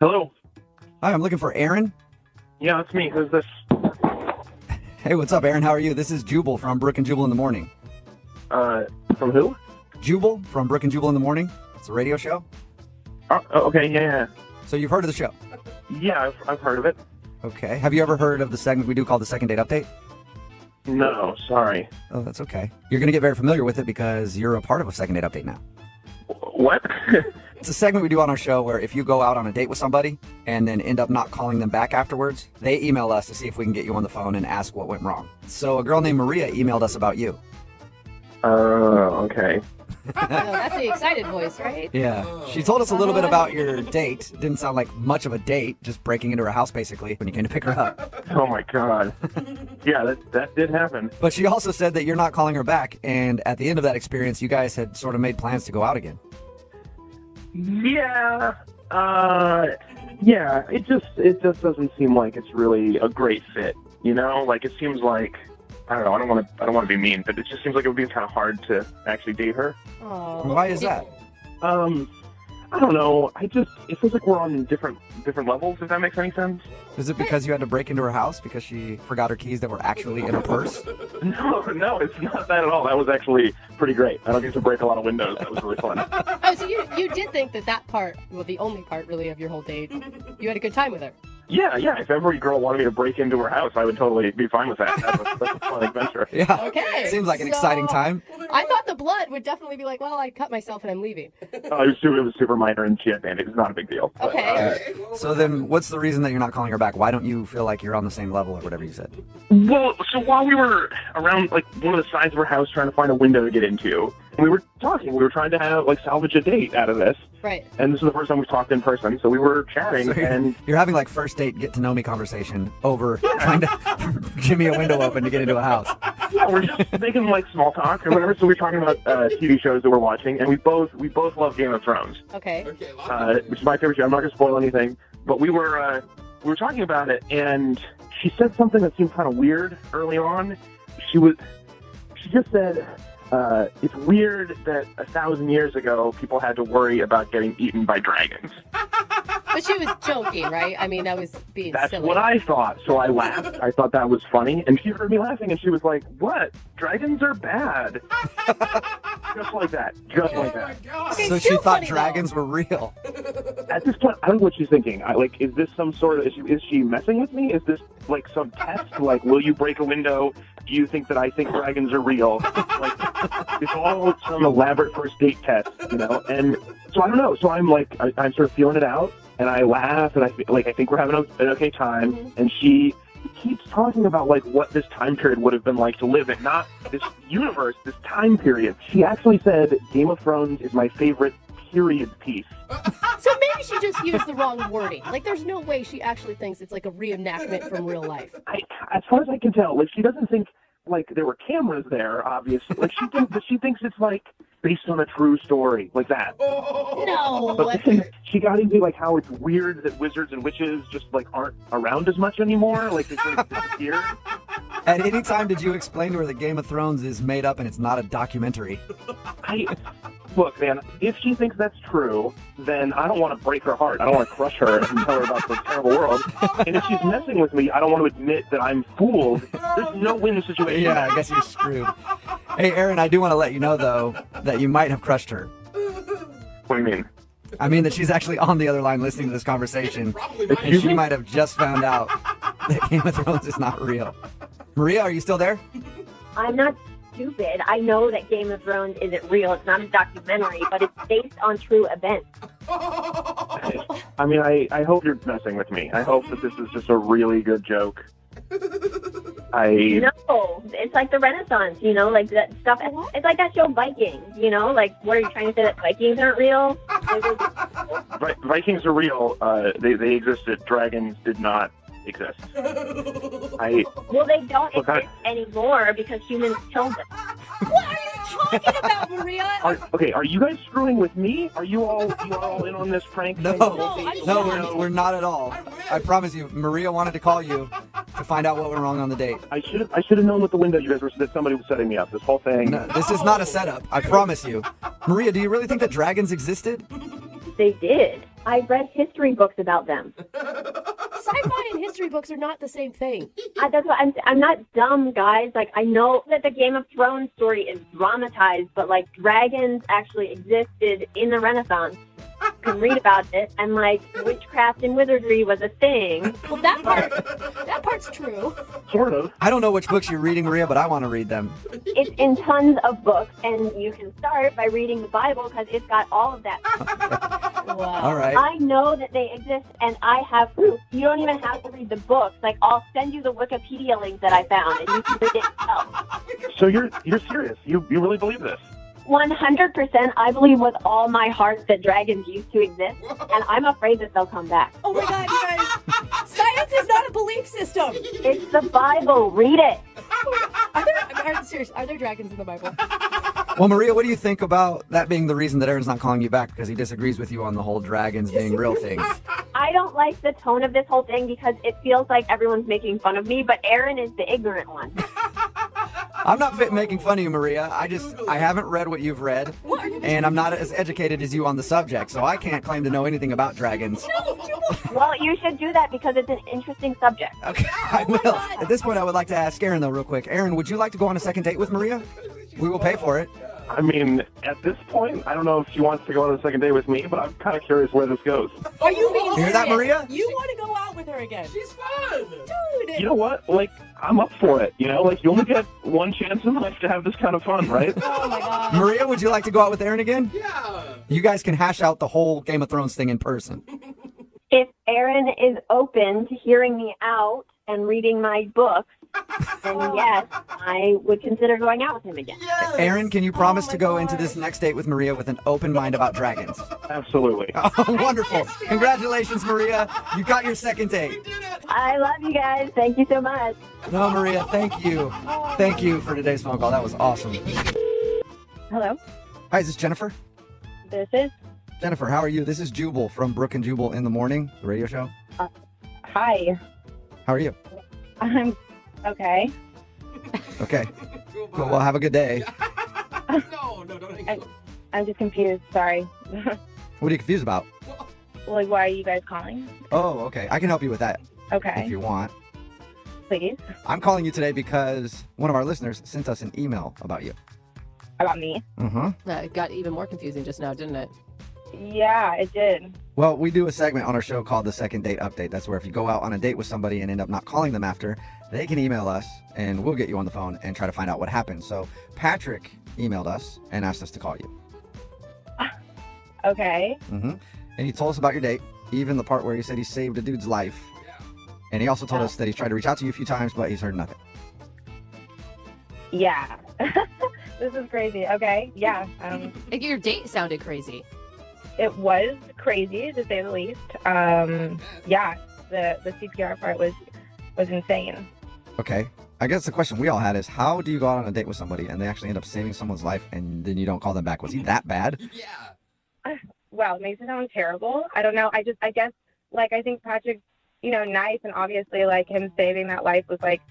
Hello. Hi, I'm looking for Aaron. Yeah, that's me. Who's this? Hey, what's up, Aaron? How are you? This is Jubal from Brooke and Jubal in the Morning. From who? Jubal from Brooke and Jubal in the Morning. It's a radio show. Oh, okay, yeah. So you've heard of the show? Yeah, I've heard of it. Okay. Have you ever heard of the segment we do called the Second Date Update? No, sorry. Oh, that's okay. You're going to get very familiar with it because you're a part of a Second Date Update now. What? It's a segment we do on our show where if you go out on a date with somebody and then end up not calling them back afterwards, they email us to see if we can get you on the phone and ask what went wrong. So a girl named Maria emailed us about you. Okay. Oh, that's the excited voice, right? Yeah. She told us a little bit about your date. Didn't sound like much of a date, just breaking into her house basically when you came to pick her up. Oh my god. Yeah, that did happen. But she also said that you're not calling her back, and at the end of that experience, you guys had sort of made plans to go out again. Yeah. Yeah. It just doesn't seem like it's really a great fit. You know, like it seems like I don't know. I don't want to be mean, but it just seems like it would be kind of hard to actually date her. Oh. Why is that? I don't know. It feels like we're on different levels. If that makes any sense. Is it because you had to break into her house because she forgot her keys that were actually in her purse? No, it's not that at all. That was actually pretty great. I don't get to break a lot of windows. That was really fun. Oh, so you did think that part, well, the only part really of your whole date, you had a good time with her. Yeah. If every girl wanted me to break into her house, I would totally be fine with that. That's a fun adventure. Yeah. Okay. Seems like an exciting time. I thought the blood would definitely be like, well, I cut myself and I'm leaving. It was super minor and she had bandage. It's not a big deal. Okay. So then what's the reason that you're not calling her back? Why don't you feel like you're on the same level or whatever you said? Well, so while we were around like one of the sides of her house trying to find a window to get into, we were talking. We were trying to have salvage a date out of this. Right. And this is the first time we've talked in person, so we were chatting. So and you're having like first date get to know me conversation over trying to give me a window open to get into a house. yeah, we're just making like small talk or whatever. So we're talking about TV shows that we're watching, and we both love Game of Thrones. Okay. Which is my favorite show. I'm not gonna spoil anything, but we were talking about it, and she said something that seemed kind of weird early on. She just said, it's weird that 1,000 years ago people had to worry about getting eaten by dragons. But she was joking, right? I mean, that was being That's silly. what I thought, so I laughed. I thought that was funny, and she heard me laughing, and she was like, what? Dragons are bad. Just like that. Just like that. Okay, So she still thought funny, dragons though. were real. At this point, I don't know what she's thinking. Is this some sort of, is she messing with me? Is this like some test? Like, will you break a window? Do you think that I think dragons are real? Like, it's all some elaborate first date test, you know? And so I don't know. So I'm like, I'm sort of feeling it out, and I laugh, and I think we're having an okay time. Mm-hmm. And she keeps talking about like what this time period would have been like to live in, not this universe, this time period. She actually said Game of Thrones is my favorite period piece. So maybe she just used the wrong wording. Like, there's no way she actually thinks it's like a reenactment from real life. As far as I can tell, like she doesn't think like there were cameras there, obviously. Like she thinks it's like based on a true story, like that. No. But then she got into like how it's weird that wizards and witches just like aren't around as much anymore. Like they sort of disappeared. At any time did you explain to her that Game of Thrones is made up and it's not a documentary? Look, man, if she thinks that's true, then I don't want to break her heart. I don't want to crush her and tell her about the terrible world. And if she's messing with me, I don't want to admit that I'm fooled. There's no win situation. Yeah, I guess you're screwed. Hey, Aaron, I do want to let you know, though, that you might have crushed her. What do you mean? I mean that she's actually on the other line listening to this conversation, and she might have just found out that Game of Thrones is not real. Maria, are you still there? I'm not stupid. I know that Game of Thrones isn't real. It's not a documentary, but it's based on true events. I mean, I hope you're messing with me. I hope that this is just a really good joke. No, it's like the Renaissance, you know, like that stuff. It's like that show Vikings, you know, like what are you trying to say that Vikings aren't real? Vikings are real. They existed. Dragons did not exist. Well, they don't exist anymore because humans killed them. What are you talking about, Maria? Are you guys screwing with me? Are you all in on this prank? No, we're not at all. I promise you, Maria wanted to call you to find out what went wrong on the date. I should have known with the window you guys were that somebody was setting me up. This whole thing. No, this is not a setup. I promise you. Maria, do you really think that dragons existed? They did. I've read history books about them. Sci-fi and history books are not the same thing. That's what I'm not dumb, guys. Like, I know that the Game of Thrones story is dramatized, but like dragons actually existed in the Renaissance. You can read about it, and like witchcraft and wizardry was a thing. Well, that part's true. Sort of. I don't know which books you're reading, Maria, but I want to read them. It's in tons of books, and you can start by reading the Bible because it's got all of that. Wow. All right. I know that they exist, and I have proof. You don't even have to read the books. Like, I'll send you the Wikipedia link that I found, and you can read it yourself. So you're serious? You really believe this? 100%, I believe with all my heart that dragons used to exist, and I'm afraid that they'll come back. Oh my God, you guys! Science is not a belief system. It's the Bible. Read it. Are there dragons in the Bible? Well, Maria, what do you think about that being the reason that Aaron's not calling you back because he disagrees with you on the whole dragons being real thing? I don't like the tone of this whole thing because it feels like everyone's making fun of me, but Aaron is the ignorant one. I'm not making fun of you, Maria. I haven't read what you've read, and I'm not as educated as you on the subject, so I can't claim to know anything about dragons. Well, you should do that because it's an interesting subject. Okay, I will. At this point, I would like to ask Aaron, though, real quick. Aaron, would you like to go on a second date with Maria? We will pay for it. I mean, at this point, I don't know if she wants to go on a second date with me, but I'm kind of curious where this goes. Are you being serious? Hear that, Maria? You want to go out with her again? She's fun. Dude. You know what? Like, I'm up for it. You know, like, you only get one chance in life to have this kind of fun, right? Oh my God. Maria, would you like to go out with Aaron again? Yeah. You guys can hash out the whole Game of Thrones thing in person. If Aaron is open to hearing me out and reading my books, then yes, I would consider going out with him again. Yes. Aaron, can you promise to go into this next date with Maria with an open mind about dragons? Absolutely. Oh, wonderful. Congratulations, Maria. You got your second date. I love you guys. Thank you so much. No, Maria, thank you. Thank you for today's phone call. That was awesome. Hello, Hi, is this Jennifer? this is. Jennifer, how are you? This is Jubal from Brooke and Jubal in the Morning, the radio show. Hi. How are you? I'm okay. Okay. Cool. Well, have a good day. No, don't hang up. I'm just confused. Sorry. What are you confused about? Like, why are you guys calling? Oh, okay. I can help you with that Okay, if you want. please. I'm calling you today because one of our listeners sent us an email about you. About me? Uh-huh. It got even more confusing just now, didn't it? Yeah, it did. Well, we do a segment on our show called the Second Date Update. That's where if you go out on a date with somebody and end up not calling them after, they can email us and we'll get you on the phone and try to find out what happened. So Patrick emailed us and asked us to call you. Okay. Mm-hmm. And he told us about your date, even the part where he said he saved a dude's life. And he also told us that he's tried to reach out to you a few times, but he's heard nothing. Yeah. This is crazy. Okay. Yeah. Your date sounded crazy. It was crazy to say the least. Yeah. The CPR part was insane. Okay. I guess the question we all had is, how do you go out on a date with somebody and they actually end up saving someone's life and then you don't call them back? Was he that bad? Yeah. Wow, it makes it sound terrible. I don't know. I guess, like, I think Patrick's, nice, and obviously, like, him saving that life was, like,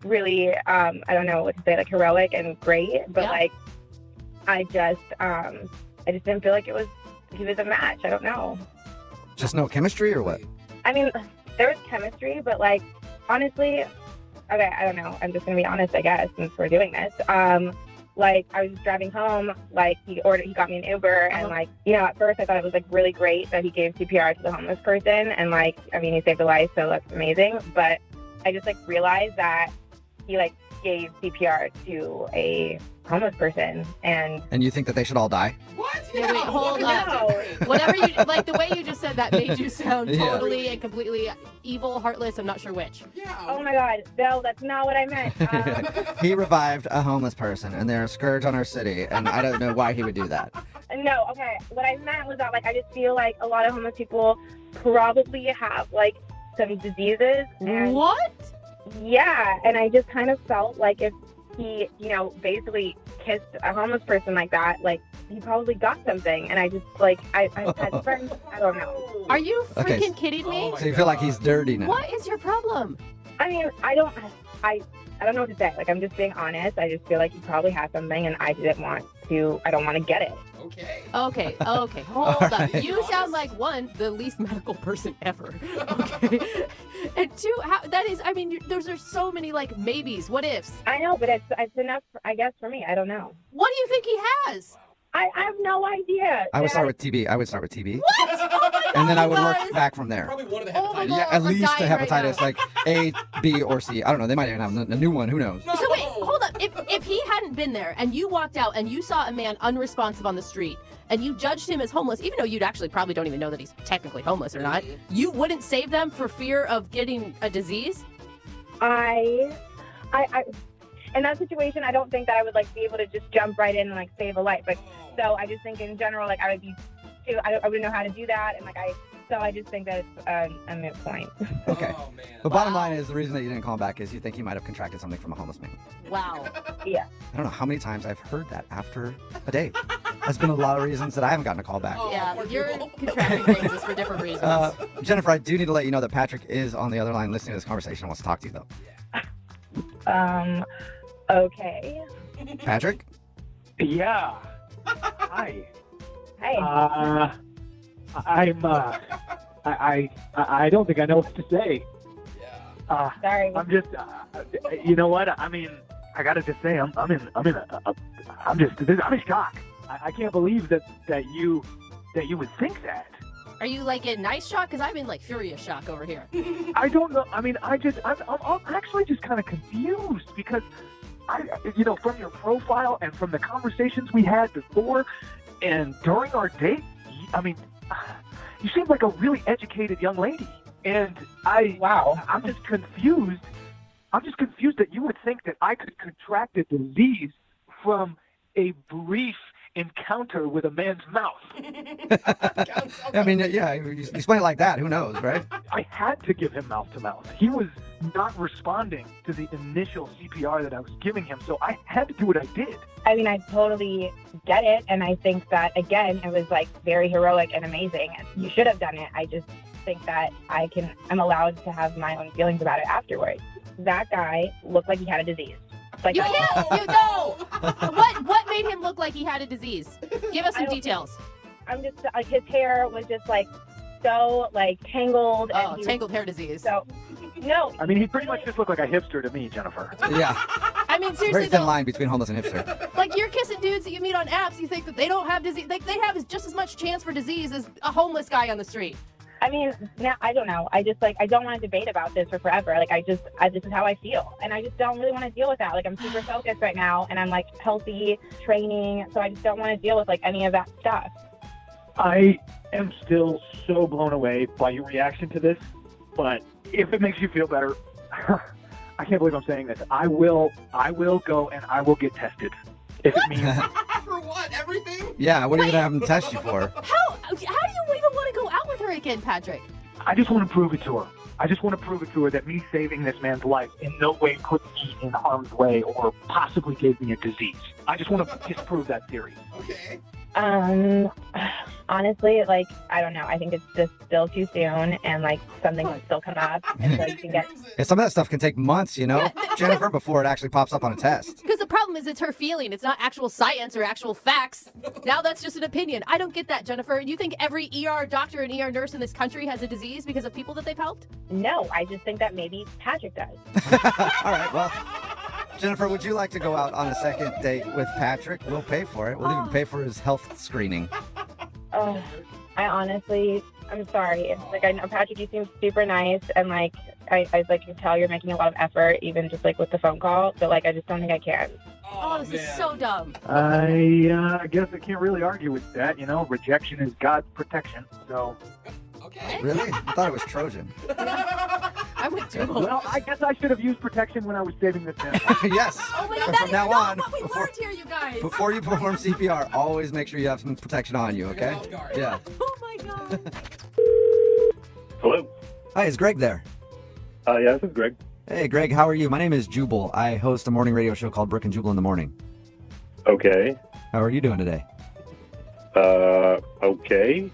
really, I don't know what to say, like, heroic and great, but, Yeah. like, I just didn't feel like he was a match. I don't know. Just no chemistry or what? I mean, there was chemistry, but, like, honestly, okay, I don't know. I'm just going to be honest, I guess, since we're doing this. Like, I was just driving home, like, he got me an Uber, and, like, at first I thought it was, like, really great that he gave CPR to the homeless person, and, like, I mean, he saved a life, so that's amazing, but I just, like, realized that he, like, gave CPR to a homeless person, and you think that they should all die? What? Yeah, wait, hold up. no. Whatever you like, the way you just said that made you sound Yeah. totally and completely evil, heartless. I'm not sure which. Yeah. Oh my God, no, that's not what I meant. He revived a homeless person and they're a scourge on our city, and I don't know why he would do that. No, okay, what I meant was that, like, I just feel like a lot of homeless people probably have, like, some diseases, and What? yeah, and I just kind of felt like if he, basically kissed a homeless person like that, like, he probably got something, and I just, like, I've had friends, I don't know. Are you Okay. freaking kidding me? Oh So you feel like he's dirty now? What is your problem? I mean, I don't know what to say. Like, I'm just being honest. I just feel like he probably had something, and I don't want to get it. Okay. Okay, hold All up. right. You sound like one, the least medical person ever. Okay, and two, that is. I mean, those are so many like maybes, what ifs. I know, but it's enough, I guess, for me. I don't know. What do you think he has? I have no idea. I would start with TB. I would start with TB. What? Oh my God, And then I would you work guys. back from there. Probably one of the Oh my hepatitis. God. Yeah, at I'm least the dying right hepatitis, now. like A, B, or C. I don't know. They might even have a new one. Who knows? So wait, hold up. If he hadn't been there and you walked out and you saw a man unresponsive on the street and you judged him as homeless, even though you'd actually probably don't even know that he's technically homeless or not, you wouldn't save them for fear of getting a disease? I in that situation, I don't think that I would like be able to just jump right in and like save a life. Like, so I just think in general, like I would be too. I wouldn't know how to do that, and like so I just think that it's a moot point. Okay. Oh, man. But bottom line is, the reason that you didn't call him back is you think he might have contracted something from a homeless man. Wow. Yeah. I don't know how many times I've heard that after a date. That's been a lot of reasons that I haven't gotten a call back. Oh, Yeah, poor you're Jubal. contracting things is for different reasons. Jennifer, I do need to let you know that Patrick is on the other line listening to this conversation and wants to talk to you, though. Okay. Patrick? Yeah. Hi. Hey. I don't think I know what to say. Yeah. Sorry. I'm just, you know what? I mean, I gotta just say, I'm in shock. I can't believe that you would think that. Are you like in nice shock? Because I'm in like furious shock over here. I don't know. I mean, I'm actually just kind of confused because from your profile and from the conversations we had before and during our date, I mean, you seem like a really educated young lady, and Wow. I'm just confused. I'm just confused that you would think that I could contract a disease from a brief encounter with a man's mouth. I mean, yeah, you explain it like that. Who knows, right? I had to give him mouth to mouth. He was not responding to the initial CPR that I was giving him, so I had to do what I did. I mean, I totally get it, and I think that again, it was like very heroic and amazing. You should have done it. I just think that I'm allowed to have my own feelings about it afterwards. That guy looked like he had a disease. Like You can't. You know. What made him look like he had a disease? Give us some details. I'm just like his hair was just like so like tangled. Oh, and he tangled hair disease. So no. I mean, he pretty much just looked like a hipster to me, Jennifer. Yeah. I mean, seriously Very thin though, line between homeless and hipster. like you're kissing dudes that you meet on apps, you think that they don't have disease. Like they have just as much chance for disease as a homeless guy on the street. I mean, now I don't know. I just like I don't want to debate about this for forever. Like this is how I feel, and I just don't really want to deal with that. Like I'm super focused right now, and I'm like healthy, training, so I just don't want to deal with like any of that stuff. I am still so blown away by your reaction to this, but if it makes you feel better, I can't believe I'm saying this. I will go and I will get tested. If it means For what? Everything? Yeah, what are you going to have him test you for? How do you even want to go out with her again, Patrick? I just want to prove it to her. I just want to prove it to her that me saving this man's life in no way put me in harm's way or possibly gave me a disease. I just want to disprove that theory. Okay. Honestly, like I don't know. I think it's just still too soon, and like something can still come up, and so you can get. Yeah, some of that stuff can take months, you know, Jennifer, before it actually pops up on a test. Because the problem is it's her feeling. It's not actual science or actual facts. Now that's just an opinion. I don't get that, Jennifer. You think every ER doctor and ER nurse in this country has a disease because of people that they've helped? No, I just think that maybe Patrick does. All right, well, Jennifer, would you like to go out on a second date with Patrick? We'll pay for it. We'll even pay for his health screening. Oh, I honestly, I'm sorry. Like I know Patrick, you seem super nice, and like I like can tell you're making a lot of effort, even just like with the phone call. But like I just don't think I can. Oh, this is so dumb. I guess I can't really argue with that. You know, rejection is God's protection. So, Okay. Really? I thought it was Trojan. I'm with Jubal. well, I guess I should have used protection when I was saving this man. Yes. Oh my God, And that from is now not on, what we learned here, you guys. Before you perform CPR, always make sure you have some protection on you, okay? Off guard. Yeah. Oh my God. Hello. Hi, is Greg there? Yeah, this is Greg. Hey, Greg, how are you? My name is Jubal. I host a morning radio show called Brooke and Jubal in the Morning. Okay. How are you doing today? Okay.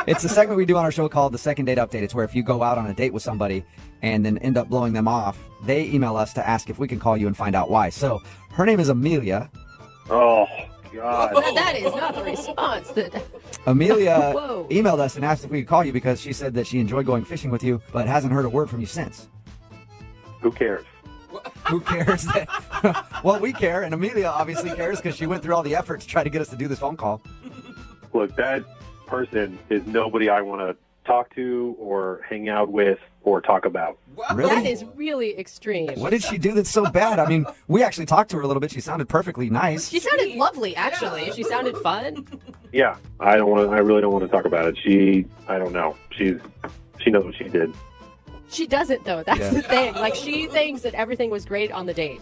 It's a segment we do on our show called the Second Date Update. It's where if you go out on a date with somebody and then end up blowing them off, they email us to ask if we can call you and find out why. So her name is Amelia. Oh, God. That is not the response that. Amelia Whoa. emailed us and asked if we could call you because she said that she enjoyed going fishing with you, but hasn't heard a word from you since. Who cares? Who cares? Well, we care, and Amelia obviously cares because she went through all the effort to try to get us to do this phone call. Look, that person is nobody I want to talk to or hang out with or talk about. Really? That is really extreme. What did she do that's so bad? I mean, we actually talked to her a little bit. She sounded perfectly nice. She sounded lovely, actually. She sounded fun. Yeah, I really don't want to talk about it. I don't know. She knows what she did. She doesn't, though. That's Yeah. the thing. Like, she thinks that everything was great on the date.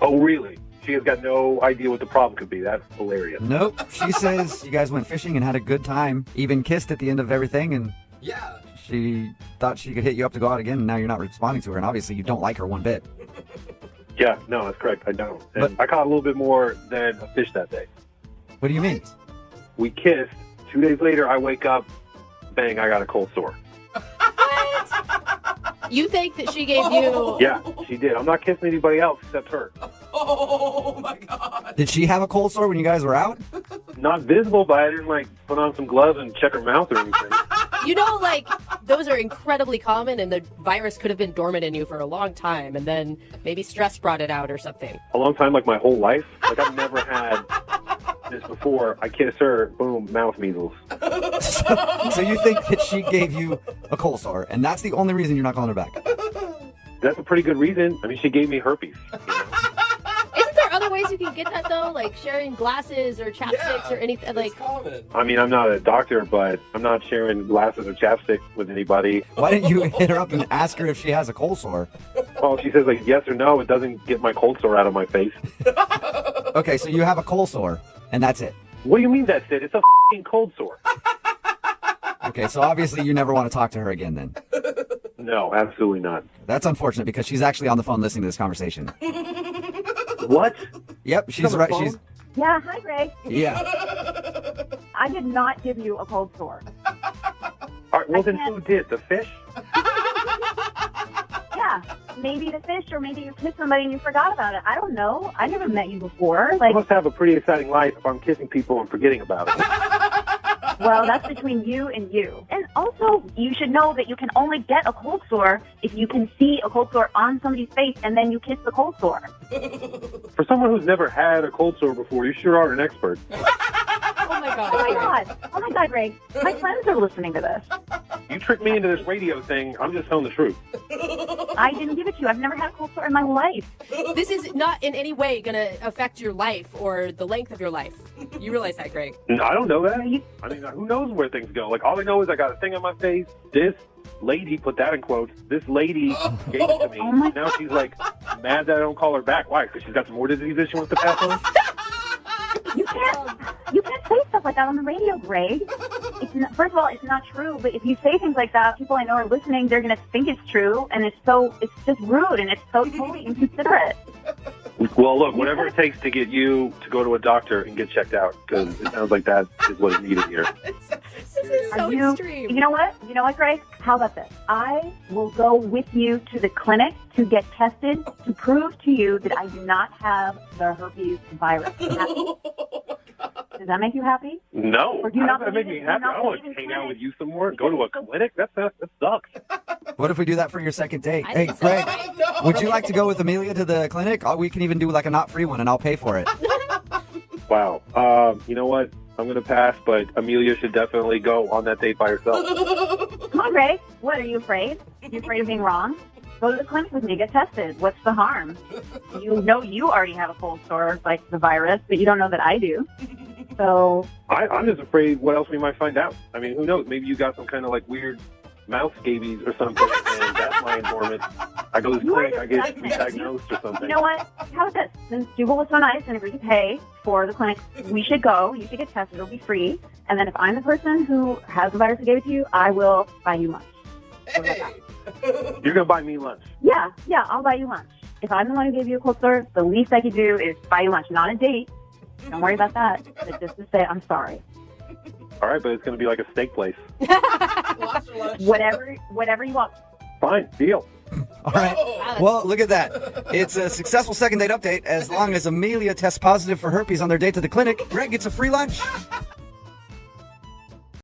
Oh, really? She has got no idea what the problem could be. That's hilarious. Nope. She says you guys went fishing and had a good time, even kissed at the end of everything, and Yeah. she thought she could hit you up to go out again, and now you're not responding to her, and obviously you don't like her one bit. Yeah, no, that's correct. I don't. And But- I caught a little bit more than a fish that day. What do you mean? We kissed. 2 days later, I wake up, bang, I got a cold sore. You think that she gave you... Yeah, she did. I'm not kissing anybody else except her. Oh my God. Did she have a cold sore when you guys were out? Not visible, but I didn't, put on some gloves and check her mouth or anything. You know, like, those are incredibly common, and the virus could have been dormant in you for a long time, and then maybe stress brought it out or something. A long time, my whole life. I've never had this before. I kiss her, boom, mouth measles. So you think that she gave you a cold sore, and that's the only reason you're not calling her back? That's a pretty good reason. I mean, she gave me herpes. Isn't there other ways you can get that, though? Like sharing glasses or chapsticks or anything? Like, It's common. I mean, I'm not a doctor, but I'm not sharing glasses or chapstick with anybody. Why didn't you hit her up and ask her if she has a cold sore? Well, if she says, yes or no, it doesn't get my cold sore out of my face. Okay, so you have a cold sore, and that's it. What do you mean that's it? It's a f***ing cold sore. Okay, so obviously you never want to talk to her again then. No, absolutely not. That's unfortunate because she's actually on the phone listening to this conversation. What? Yep, she's on the right. phone? She's Yeah, hi, Greg. yeah. I did not give you a cold sore. All right, well, then who did? The fish? Yeah, maybe the fish, or maybe you kissed somebody and you forgot about it. I don't know. I never met you before. I Like, must have a pretty exciting life if I'm kissing people and forgetting about it. well, that's between you and you. And also, you should know that you can only get a cold sore if you can see a cold sore on somebody's face and then you kiss the cold sore. For someone who's never had a cold sore before, you sure are an expert. oh my God. Oh my God. Oh my God, Greg. My friends are listening to this. You tricked me into this radio thing. I'm just telling the truth. I didn't give it to you. I've never had a cold sore in my life. This is not in any way going to affect your life or the length of your life. You realize that, Greg? No, I don't know that. You- I mean, who knows where things go? All I know is I got a thing on my face. This lady, put that in quotes, this lady gave it to me. Oh my- Now she's mad that I don't call her back. Why? Because she's got some more disease that she wants to pass on? You can't say stuff like that on the radio, Greg. It's not, first of all, it's not true. But if you say things like that, people I know are listening. They're going to think it's true, and it's just rude, and it's so totally inconsiderate. Well, look, whatever it takes to get you to go to a doctor and get checked out, because it sounds like that is what is needed here. This is so You extreme. know what? You know what, Greg? How about this? I will go with you to the clinic to get tested to prove to you that I do not have the herpes virus. Does that make you happy? No, Or do you how not does that make believe me it? Do you happy? not I don't want believe to in hang out clinic? with you some more. Go to a clinic? That sucks. What if we do that for your second date? I Hey, think so. Greg, would you like to go with Amelia to the clinic? Oh, we can even do a not free one, and I'll pay for it. Wow. You know what? I'm going to pass, but Amelia should definitely go on that date by herself. Come on, Greg. What, are you afraid? Are you afraid of being wrong? Go to the clinic with me. Get tested. What's the harm? You know you already have a cold sore, like the virus, but you don't know that I do. So, I'm just afraid what else we might find out. I mean, who knows? Maybe you got some kind of weird mouth scabies or something, and that's my informant. I go to the clinic, I get re-diagnosed or something. you know what? How about this? Since Jubal was so nice and agreed to pay for the clinic, we should go. You should get tested. It'll be free. And then if I'm the person who has the virus that gave it to you, I will buy you lunch. Hey. You're going to buy me lunch. Yeah, I'll buy you lunch. If I'm the one who gave you a cold sore, the least I could do is buy you lunch. Not a date. Don't worry about that. But just to say, I'm sorry. All right, but it's going to be like a steak place. Lobster lunch. Whatever you want. Fine, deal. All right. Well, look at that. It's a successful second date update. As long as Amelia tests positive for herpes on their date to the clinic, Greg gets a free lunch.